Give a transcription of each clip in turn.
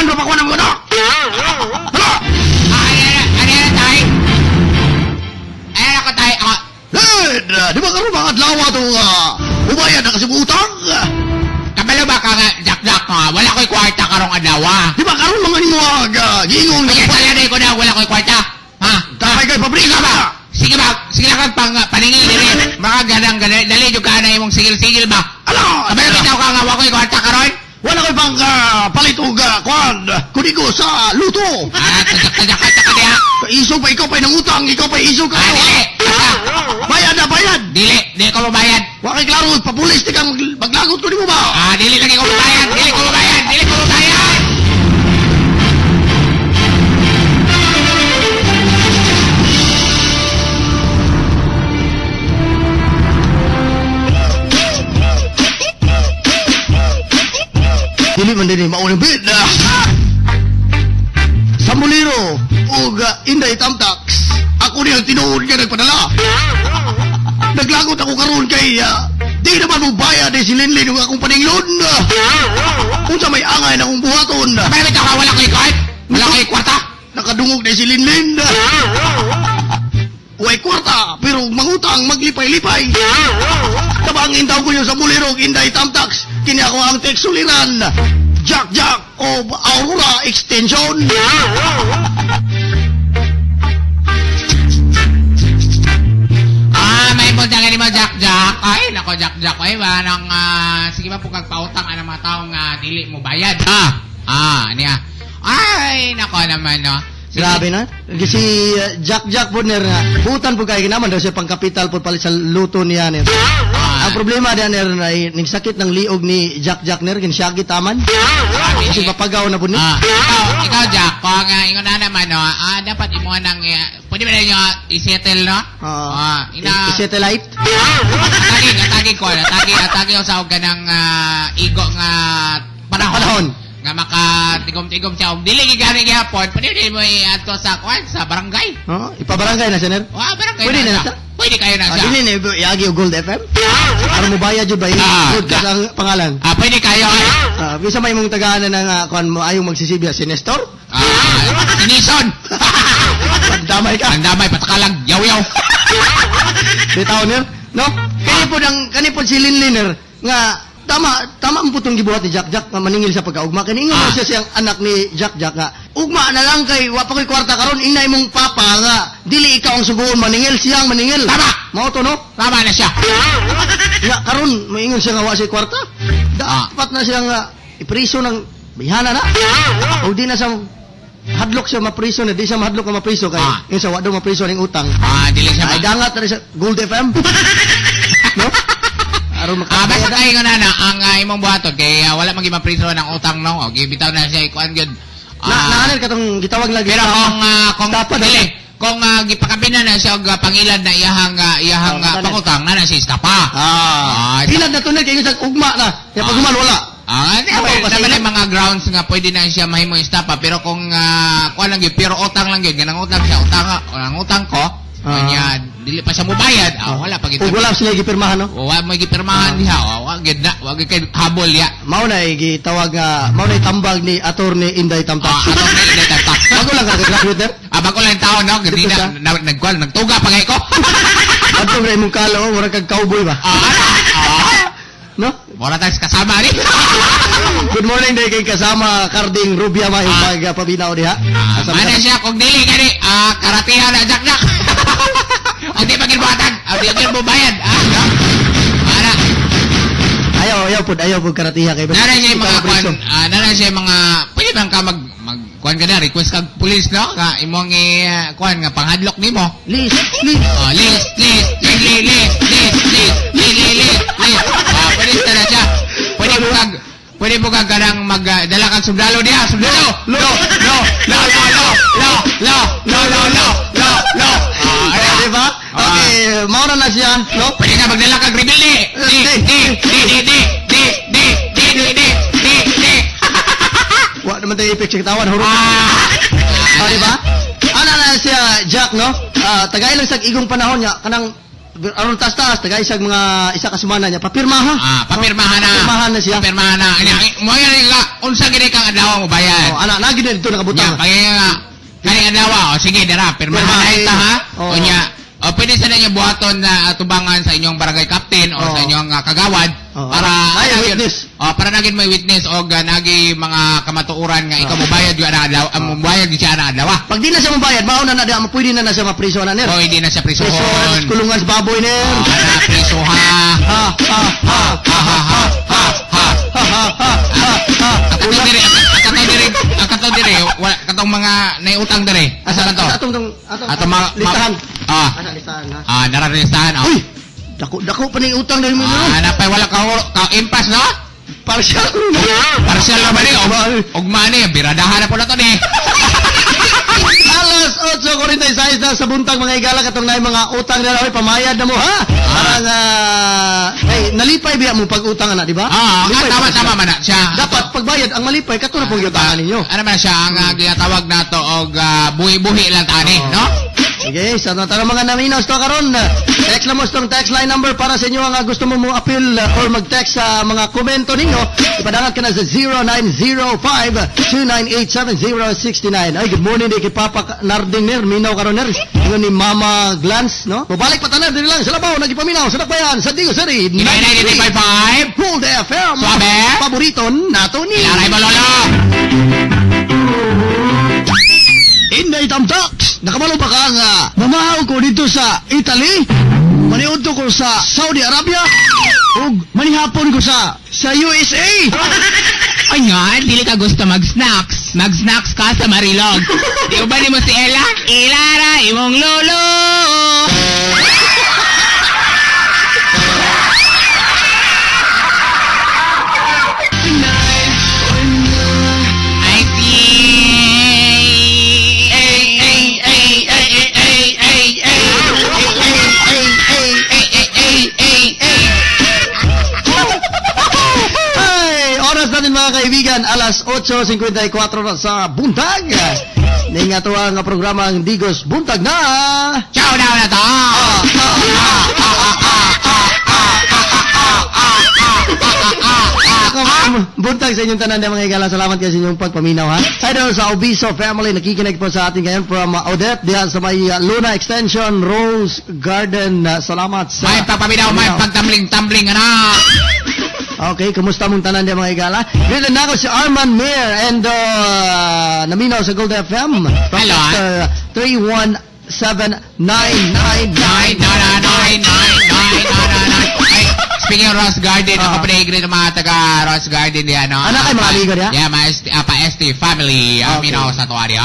Tagaan pa ko ng mga anak! Hala! Ano yan, tay? Ayan ako, tay. Led! Di ba karoon mga adlawa ito ubayan na kasi utang? Kabalo ba ka nga, Jack, wala ko'y kwarta karong adawa. Di ba karoon mga hinuag? Giingon Kaya taladay ko na, wala ko'y kwarta. Ha? Tapay kay pabrika ba? Sige lang pang paningil din. Mga ganang dali yung ka na imong sigil-sigil ba? Ano? Kabalo bitaw ka nga, wala ko'y kwarta karon? Wala ko'y pang palit o kwan. Kudigo sa luto. Tajak ka diha. Isog pa, ikaw pa'y nangutang, ikaw pa'y isog ka. Dili. Bayad na, bayad. Dili ko mabayad. Wala kay klaro, papulis, di kang maglagot ko di mo ba? Dili lagi ko mabayad. Dili ko mabayad. Dili man din maunang bid. Sa Muliro, ug Inday Tamtax, ako niyang tinuod nga nagpadala. Naglagot ako karon kay di naman mo bayad si Linlin ng akong paninglon. Kung sa may angay na akong buhaton. Pero bitaw ka, wala ko'y kahit. Wala ko'y kwarta. Nakadungog na si Linlin. Way kwarta, pero mangutang, maglipay-lipay. Tabangin daw ko yun sa Muliro, Inday Tamtax. Kini ako ang text suliran. Jack of Aurora Extension. May punta nga ni mo, Jack. Ay, nako, Jack. Ay, ba, nang, sige ba po kagpautang ang mga taong dili mo bayad. Niya. Ay, nako naman, no. Grabe na. Si Jack po ner nga. Butan po kayo naman daw siya pang kapital po palit sa luto niya ner. Ang problema diyan ner na ning sakit ng liog ni Jack ner kin siya gitaman. Kasi papagaw na po ni. Ikaw, Jack, kung ingon na naman, no, dapat imo nang, pwede ba na nyo i-settle, no? I-satellite? Atagi ko sa og ganang igo nga panahon. Nga makatigom-tigom siya. Dili gigani gihapon, pwede mo i-ato sa barangay. Ipabarangay na siya, ner? Barangay pwede na siya. Pwede kayo na siya. Dili na, iagi o Gold FM? Para mo bayad yun ba? Good ka ang pangalan. Pwede kayo. Bisa may mong tagahanan ng kung ayong magsisibya, si Nestor? Sinison! Pandamay ka. Pandamay, patakalag, yaw-yaw. Bitaw, ner? No? Kani po si Linliner, nga, tama ang putong gibuhat ni Jack nga maningil sa pagkaugma. Kaningon mo siya siyang anak ni Jack nga. Ugma na lang kay wa pa koy kwarta karon inay mong papa nga dili ikaw ang suguon maningil siyang maningil. Tama. Mao to no? Tama na siya. Nga karon moingon siya nga wa siya kwarta. Dapat na siya nga ipriso ng bihana na. O di na sa hadlok siya mapriso na di siya mahadlok nga mapriso kay yung sa wa daw mapriso ning utang. Dili siya. Ay dangat na sa Gold FM. No? Basta kayo nga na, ang imong buhaton, kay wala mag-imapriso ng utang, no? O, gibitaw na siya, ikuan yun. Naanil ka itong gitawag lagi. Pero kung gipakabinan na siya, pangilan na iyahang pangutang, na siya istapa. Pilad na tunay, kayo sa ugma na. Kaya pag umal, wala. Naman mga grounds nga, pwede na siya mahimo istapa. Pero kung, kuan lang yun, pero utang lang yun, ganang utang siya, utang ko, kanya, dili pa siya mubayad. Wala pa kita. Wala sila gipirmahan, no? Wala mo gipirmahan diha. Wag kay habol ya. Mao na gitawag mao na tambag ni Attorney Inday Tamtax. Attorney Inday Tamtax. Bago lang ka graduate. Bago lang taon, no? Gindi na nagtuga pa kay ko. Adto ra imong kalo, wala kag cowboy ba? No? Wala tayo kasama rin. Good morning day kay kasama Carding Rubia may pagpabinaw diha. Mana siya kung dili gani karatihan na Jack. Hindi pagilbuhatan. Hindi mo bayad. Para. Ayaw po karatihan kay. Nara siya mga pwede bang ka kuan ka na request kag police no ka imong kuan nga panghadlok nimo. List. Pwede mo kag kanang magdala kang sundalo diha, sundalo. No. Di ba? Okay, mauna na siya, no? Pwede ka magdala kag rebel di. Wa naman tayo ipik sa kitawan, hurot. Di ba? Ano na siya, Jack, no? Tagay lang sa igong panahon niya, kanang aron taas-taas, tagaisag mga isa ka semana niya, papirmaha. Papirmahan na. Papirmahan na siya. Papirmahan na. Mo yan nga, unsa gini kang adlaw mo bayad. Anak, nagi na dito nakabutang. Kaya nga, kaning adlaw, sige, dara, pirmahan na ito, ha? O niya, pwede sa ninyo buhaton na tubangan sa inyong barangay captain o sa inyong kagawad para witness. Para naging may witness o nagi mga kamatuuran nga ikaw mobayad yung adlaw, mobayad di siya na adlaw. Pag di na siya mobayad, mauna na pwede na siya mapriso na ner. O hindi na siya prisohon. Kulungan sa baboy ner. Na priso ha. Katong dire, katong mga naiutang dire. Asa na to? Atong mga listahan. Asa listahan ha? Naralistahan. Uy! Dako pa ni utang dahil mo no? Napay wala ka impas, no? Partial. Partial na ba ni? Ugma ni, biradahan na po na to ni. Alas 8:46 na sa buntag mga igala katong naay mga utang na raw pamayad na mo ha. Parang nalipay biya mo pag utang na, di ba? Tama man na siya. Dapat pagbayad ang malipay kato na pong utangan ninyo. Ano man siya ang ginatawag nato og buhi-buhi lang tani, no? Sige, sa tanang mga naminaw ito karon. Text lang mo itong text line number para sa inyo ang gusto mo appeal or mag-text sa mga komento ninyo. Ipadangat ka na sa 0905-298-7069. Ay, good morning, di kay Papa Narding ner, minaw karon ner. Ingon ni Mama Glance, no? Mabalik pa tanan diri lang sa labaw, nagipaminaw sa Dakbayan, sa Digo City. 99.5 Hold FM. Suabe. Paborito nato ni. Ilaray mo lolo. Inday Tamtax, nakabalo pa ka nga mamahaw ko dito sa Italy, maniudto ko sa Saudi Arabia, ug manihapon ko sa USA. Ay nga, dili ka gusto mag-snacks. Mag-snacks ka sa Marilog. Di ba ni mo si Ella? Ilara, imong lolo. Mga kaibigan, alas 8:54 na sa buntag. Ning ato ang programa ang Digos Buntag na. Ciao na to. Buntag sa inyong tanan mga igala. Salamat kayo sa inyong pagpaminaw ha. Idol sa Obiso family, nakikinig po sa atin ngayon from Odette diyan sa may Luna Extension Rose Garden. Salamat sa may papaminaw, may pagtambling-tambling anak. Okay, kumusta mong tanan diyan mga igala? Dito na ako si Arman Mir and naminaw sa Gold FM. Hello. 317-999-999. Speaking of Rose Garden, ako pinag-agree ng mga taga Rose Garden diyan, no? Anak kayo mga ligar ya? Yeah, pa-ST family, aminaw sa tuwari.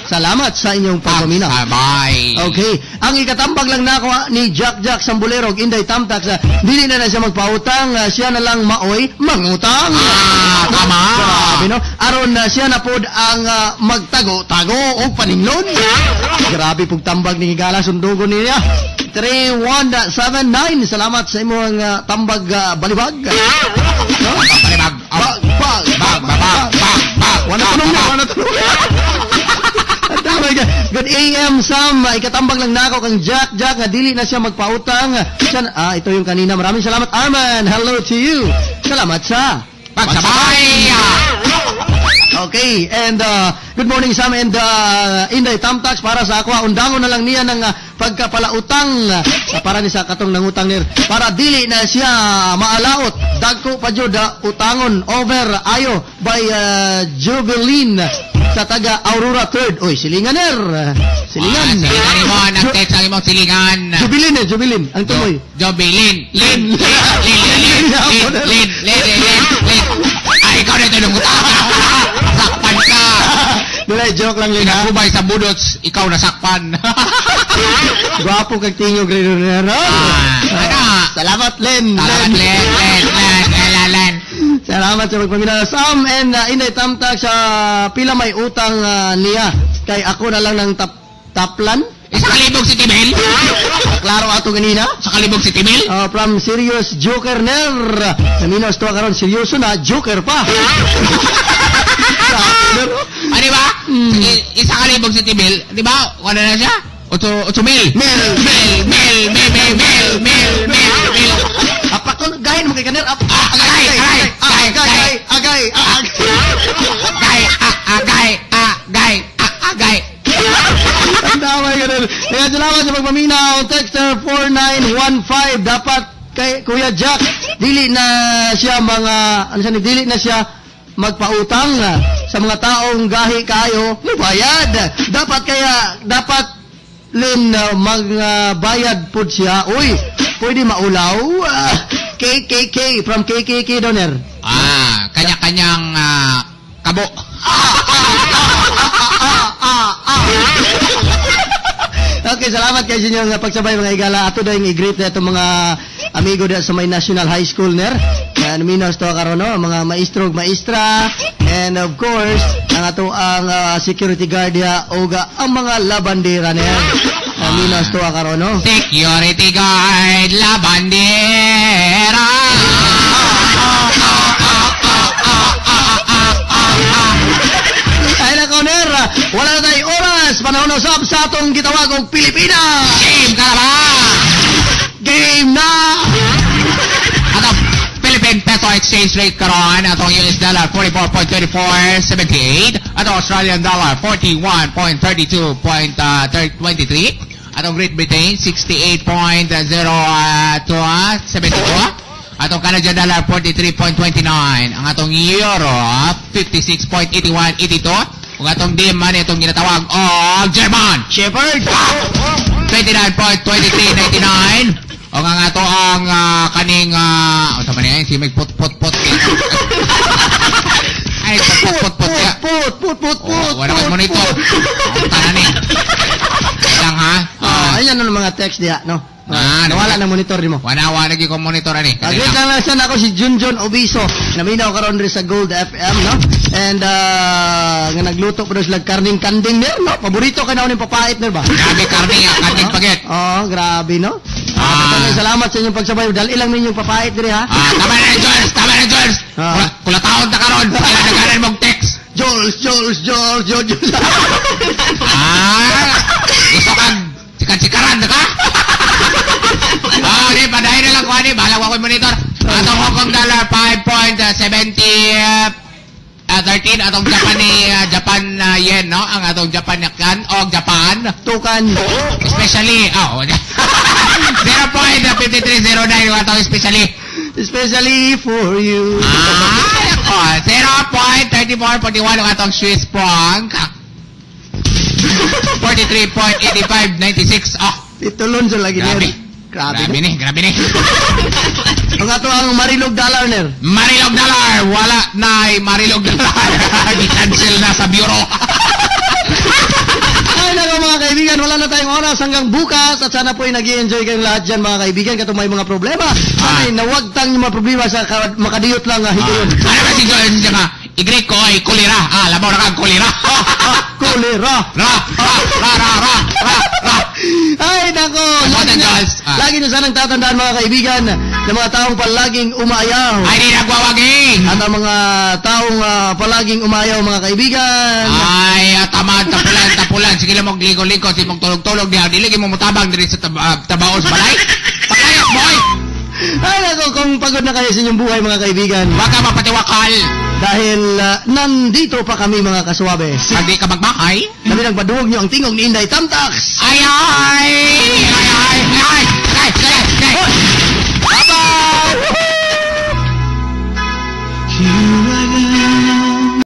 Salamat sa inyong pagpaminaw. Bye. Okay. Ang ikatambag lang na ako ni Jack Sambulerog, Inday Tamtax, dili na siya magpautang, siya na lang maoy, mangutang. Tama. Grabe, no? Aron siya na pod ang magtago-tago o paninglon. Grabe pong tambag ni Higala, sundugon niya. 3179, salamat sa imong tambag balibag. No? Balibag. Wala tanong. Good AM Sam, ikatambag lang na ako kang Jack nga dili na siya magpautang. Ito yung kanina. Maraming salamat Arman. Hello to you. Salamat sa pagsabay. Okay, and good morning Sam and Inday Tamtax para sa ako. Undangon na lang niya ng pagkapalautang para ni sa katong nangutang nir. Para dili na siya maalaot. Dagko pa jud utangon over ayo by Jubilin sa taga Aurora 3rd. Oy, silingan ner. Silingan. Silingan mo, nag-text ang imong silingan. Jubilin. Ang tumoy. Jubilin. Lin. Ay, ikaw na ito nung utang. Sakpan ka. Dulay, joke lang yun ha. Pinakubay sa budots, ikaw nasakpan. Gwapo kag tingog rin rin. Salamat, Len. Salamat sa magpaminaw. Sam and Inday Tamtax sa pila may utang niya. Kay ako na lang ng taplan. Sa kalibog si Timel? Klaro ato ganina. Sa kalibog si Timel? From Serious Joker Ner. Naminos to karon seryoso na Joker pa. Di ba? Isa kalibog si Timel, di ba? Wala na siya? O mil. Apak ko, gahin mo kay kaner. Agay. Ang damay ka rin. Kaya salamat sa pagpaminaw. Texter 4915. Dapat kay Kuya Jack, dili na siya dili na siya magpautang sa mga taong gahi kayo, may bayad. Dapat lin magbayad po siya. Uy, pwede maulaw. KKK, from KKK Donor. Kanya-kanyang kabo. Okay, salamat kayo sa inyong pagsabay mga igala. Ato dahil i-greet na itong mga amigo dahil sa may National High School ner. Minos to karon no, mga maestro, maestra, and of course, ang ato ang security guard ya o ang mga labandera ner. Minos to karon no. Security guard, labandera. Ay na ner, wala na tayong oras. Panahon na usab sa atong gitawag og Pilipinas. Game ka na ba? Game na! Atong Philippine peso exchange rate karon, atong US dollar 44.2478, atong Australian dollar 41.32.23, atong Great Britain 68.0272, atong Canadian dollar 43.29, ang atong euro 56.8182, ug atong D-money atong ginatawag og German Shepherd! 29.2399. O nga nga to ang kaning sama niya si may put ay put ka Put. wala ka monitor ang tanan ni lang ha Ayan na mga text diya, no? Nawala na monitor di mo. wala lagi ko monitor ani Agad na siya ako si Junjun Obiso. Naminaw karon rin sa Gold FM, no? And nga nagluto pa daw sila karning kanding ner, no? Paborito ka na unin papait ner ba? grabe karning kanding paget Grabe, no? Salamat sa inyong pagsabay. Dahil ilang ninyong papait rin, ha? tama na George kula taon ta karon kaya nagaran mong text Jules. gusto kang sikat-sikaran ka? Di, padahin na lang ko, bahala ko yung monitor. Atong Hong Kong dollar, 5.7013. Atong Japan yen, no? Ang atong Japan yakan, o Japan. Tukan. Especially, 0.5309, atong especially. Especially for you. 0.3441, atong Swiss franc. 43.8596. Itulon sa lagi Grabe. ner. Grabe ni. Ang ato ang Marilog dollar ner. Marilog dollar, wala na Marilog dollar. Di-cancel na sa bureau. Ay nako mga kaibigan, wala na tayong oras hanggang bukas at sana po ay nag-i-enjoy kayong lahat dyan mga kaibigan katong may mga problema. Ay nawagtang yung mga problema sa makadiyot lang higayon. Ano ba si Joel nga? I-Greek ko ay kulira. Labaw na kang kulira. Kulira. Ra. Ay nako, lagi nyo sanang tatandaan mga kaibigan na mga taong palaging umayaw. Ay di nagwawaging. At ang mga taong palaging umayaw mga kaibigan. Ay tamad, tapulan. Sige lang mong ligo-ligo, si mong tulog-tulog diha. Diligi mo mutabang diri sa tabaos balay. Pakayok boy. Ay nako, kung pagod na kayo sa inyong buhay mga kaibigan, Wag ka mapatiwakal. dahil nandito pa kami mga kaswabes. Hindi ka magmahay. Kami nagpaduhog nyo ang tingog ni Inday Tamtax. Ay!